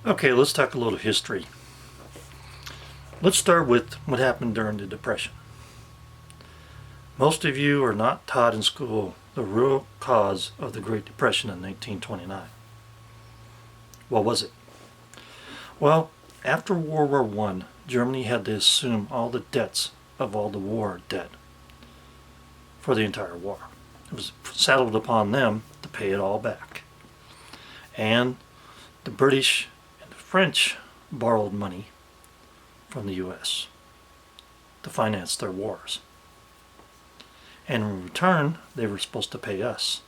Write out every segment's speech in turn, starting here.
Okay, let's talk a little history. Let's start with what happened during the Depression. Most of you are not taught in school the real cause of the Great Depression in 1929. What was it? Well, after World War I, Germany had to assume all the debts of all the war debt for the entire war. It was saddled upon them to pay it all back. And the British and the French borrowed money from the U.S. to finance their wars. And in return, they were supposed to pay us.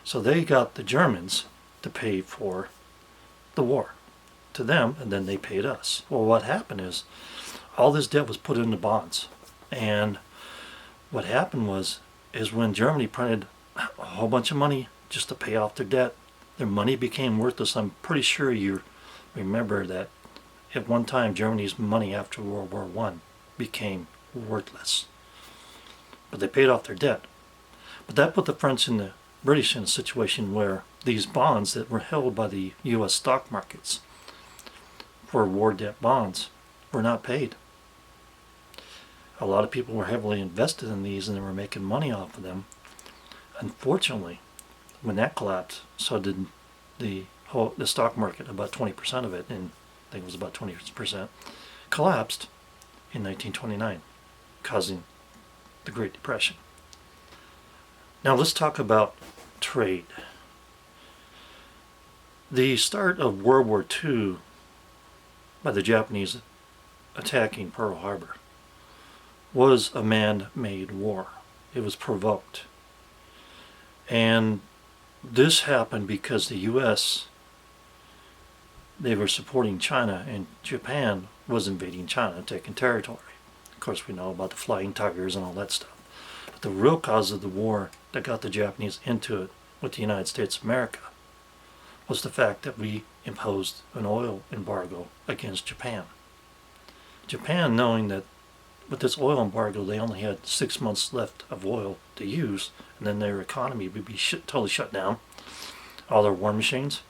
So they got the Germans to pay for the war to them, and then they paid us. Well, what happened is all this debt was put into bonds. And what happened is when Germany printed a whole bunch of money just to pay off their debt, their money became worthless. I'm pretty sure you remember that at one time Germany's money after World War I became worthless. But they paid off their debt. But that put the French and the British in a situation where these bonds that were held by the U.S. stock markets for war debt bonds were not paid. A lot of people were heavily invested in these and they were making money off of them. Unfortunately, when that collapsed, so did the stock market. About 20% of it, and I think it was about 20%, collapsed in 1929, causing the Great Depression. Now let's talk about trade. The start of World War II by the Japanese attacking Pearl Harbor was a man-made war. It was provoked. And this happened because the U.S., they were supporting China, and Japan was invading China, taking territory. Of course, we know about the flying tigers and all that stuff. But the real cause of the war that got the Japanese into it with the United States of America was the fact that we imposed an oil embargo against Japan. Japan, knowing that with this oil embargo they only had 6 months left of oil to use, and then their economy would be totally shut down, all their war machines,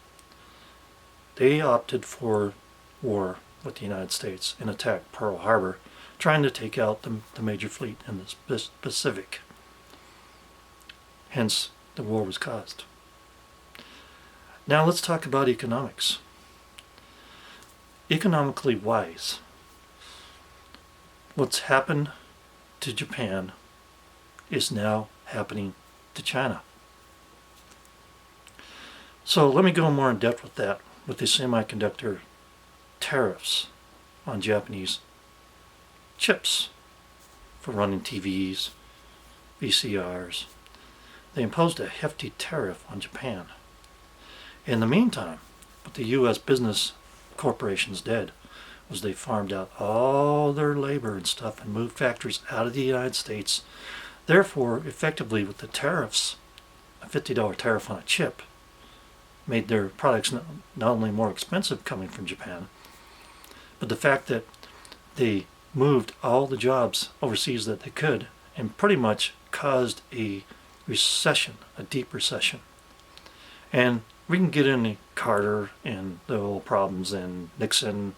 they opted for war with the United States and attacked Pearl Harbor, trying to take out the major fleet in the Pacific. Hence, the war was caused. Now let's talk about economics. Economically wise, what's happened to Japan is now happening to China. So let me go more in depth with that, with the semiconductor tariffs on Japanese chips for running TVs, VCRs. They imposed a hefty tariff on Japan. In the meantime, what the U.S. business corporations did was they farmed out all their labor and stuff and moved factories out of the United States. Therefore, effectively with the tariffs, a $50 tariff on a chip made their products not only more expensive coming from Japan, but the fact that they moved all the jobs overseas that they could and pretty much caused a recession, a deep recession. And we can get into Carter and the whole problems and Nixon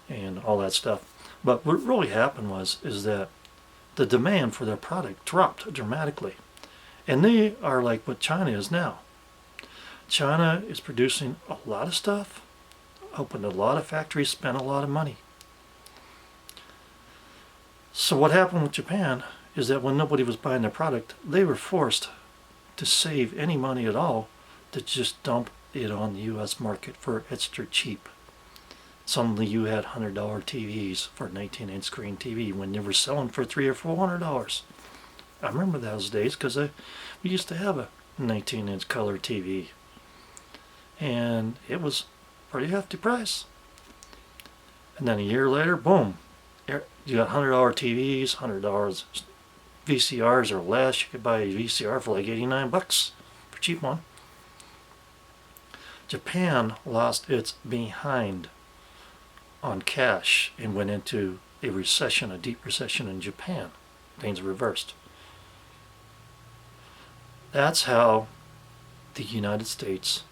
and all that stuff. But what really happened is that the demand for their product dropped dramatically. And they are like what China is now. China is producing a lot of stuff, opened a lot of factories, spent a lot of money. So what happened with Japan is that when nobody was buying their product, they were forced to save any money at all to just dump it on the U.S. market for extra cheap. Suddenly you had $100 TVs for a 19-inch screen TV when they were selling for $300 or $400. I remember those days because we used to have a 19-inch color TV. And it was a pretty hefty price. And then a year later, boom, you got $100 TVs, $100 VCRs or less. You could buy a VCR for like 89 bucks for a cheap one. Japan lost its behind on cash and went into a recession, a deep recession in Japan. Things reversed. That's how the United States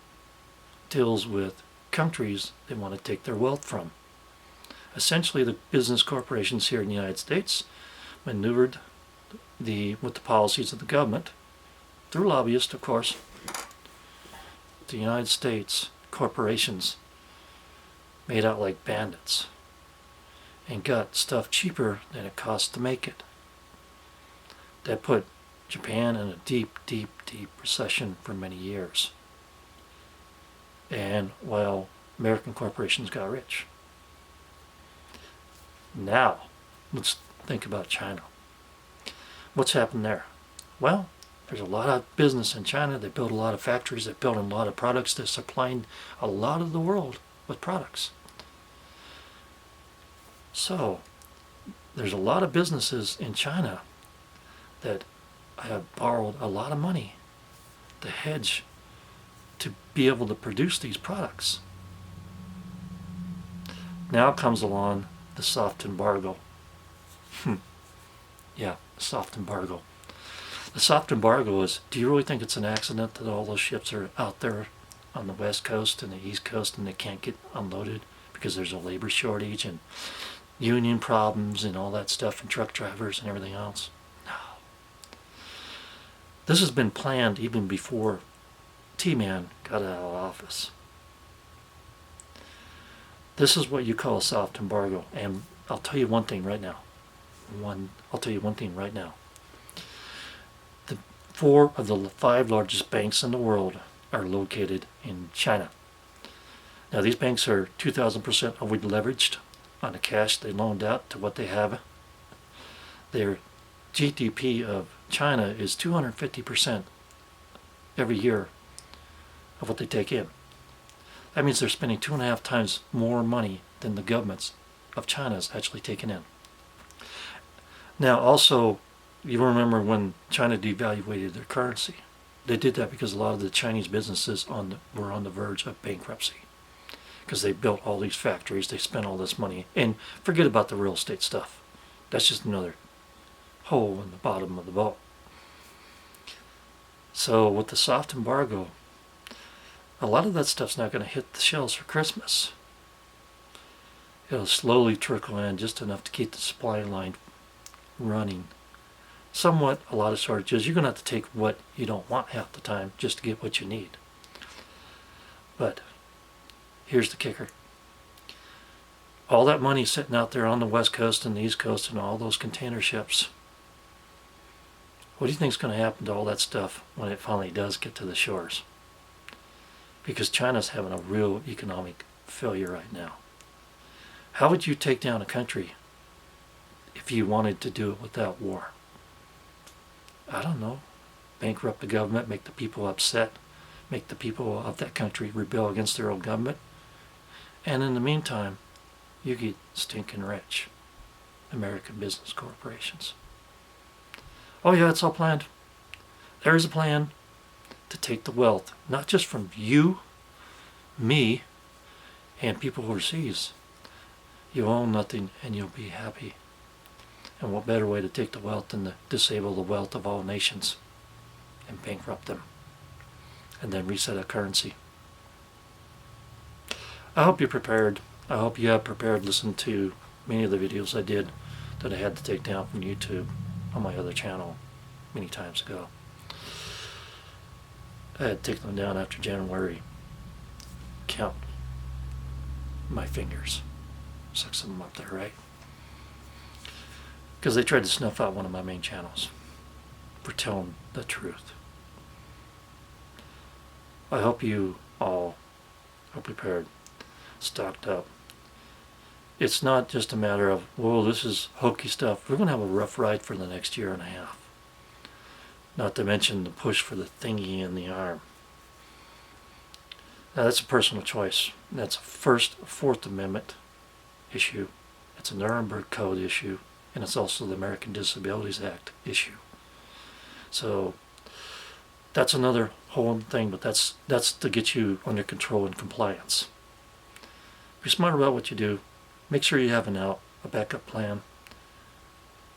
deals with countries they want to take their wealth from. Essentially, the business corporations here in the United States maneuvered with the policies of the government, through lobbyists, of course. The United States corporations made out like bandits and got stuff cheaper than it cost to make it. That put Japan in a deep, deep, deep recession for many years. And while American corporations got rich. Now, let's think about China. What's happened there? Well, there's a lot of business in China. They build a lot of factories. They build a lot of products. They're supplying a lot of the world with products. So, there's a lot of businesses in China that have borrowed a lot of money to hedge to be able to produce these products. Now comes along the soft embargo. Yeah, the soft embargo. The soft embargo is, do you really think it's an accident that all those ships are out there on the West Coast and the East Coast and they can't get unloaded because there's a labor shortage and union problems and all that stuff and truck drivers and everything else? No. This has been planned even before T-Man got out of office. This is what you call a soft embargo, and I'll tell you one thing right now. The 4 of the 5 largest banks in the world are located in China. Now these banks are 2,000% over leveraged on the cash they loaned out to what they have. Their GDP of China is 250% every year of what they take in. That means they're spending 2.5 times more money than the governments of China is actually taking in. Now also, you remember when China devaluated their currency. They did that because a lot of the Chinese businesses were on the verge of bankruptcy. Because they built all these factories, they spent all this money, and forget about the real estate stuff. That's just another hole in the bottom of the boat. So with the soft embargo, a lot of that stuff's not going to hit the shelves for Christmas. It'll slowly trickle in just enough to keep the supply line running. Somewhat, a lot of shortages. You're going to have to take what you don't want half the time just to get what you need. But here's the kicker. All that money sitting out there on the West Coast and the East Coast and all those container ships. What do you think is going to happen to all that stuff when it finally does get to the shores? Because China's having a real economic failure right now. How would you take down a country if you wanted to do it without war? I don't know. Bankrupt the government, make the people upset, make the people of that country rebel against their own government. And in the meantime, you get stinking rich. American business corporations. Oh yeah, it's all planned. There is a plan to take the wealth, not just from you, me, and people overseas. You own nothing and you'll be happy. And what better way to take the wealth than to disable the wealth of all nations and bankrupt them and then reset a currency. I hope you're prepared. I hope you have prepared. Listen to many of the videos I did that I had to take down from YouTube on my other channel many times ago. I had to take them down after January. Count my fingers. 6 of them up there, right? Because they tried to snuff out one of my main channels for telling the truth. I hope you all are prepared, stocked up. It's not just a matter of, well, this is hokey stuff. We're going to have a rough ride for the next year and a half. Not to mention the push for the thingy in the arm. Now that's a personal choice. That's a Fourth Amendment issue. It's a Nuremberg Code issue. And it's also the American Disabilities Act issue. So that's another whole thing, but that's to get you under control and compliance. Be smart about what you do. Make sure you have a backup plan.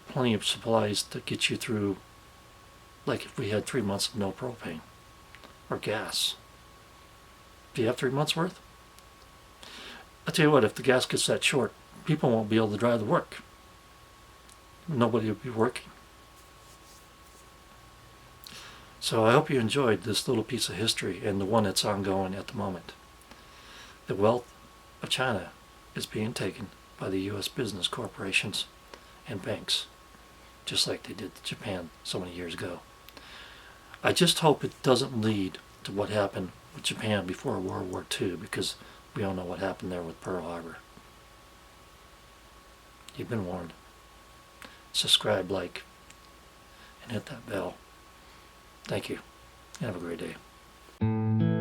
Plenty of supplies to get you through, like if we had 3 months of no propane or gas. Do you have 3 months worth? I'll tell you what, if the gas gets that short, people won't be able to drive to work. Nobody will be working. So I hope you enjoyed this little piece of history and the one that's ongoing at the moment. The wealth of China is being taken by the U.S. business corporations and banks, just like they did to Japan so many years ago. I just hope it doesn't lead to what happened with Japan before World War II, because we all know what happened there with Pearl Harbor. You've been warned. Subscribe, like, and hit that bell. Thank you, and have a great day.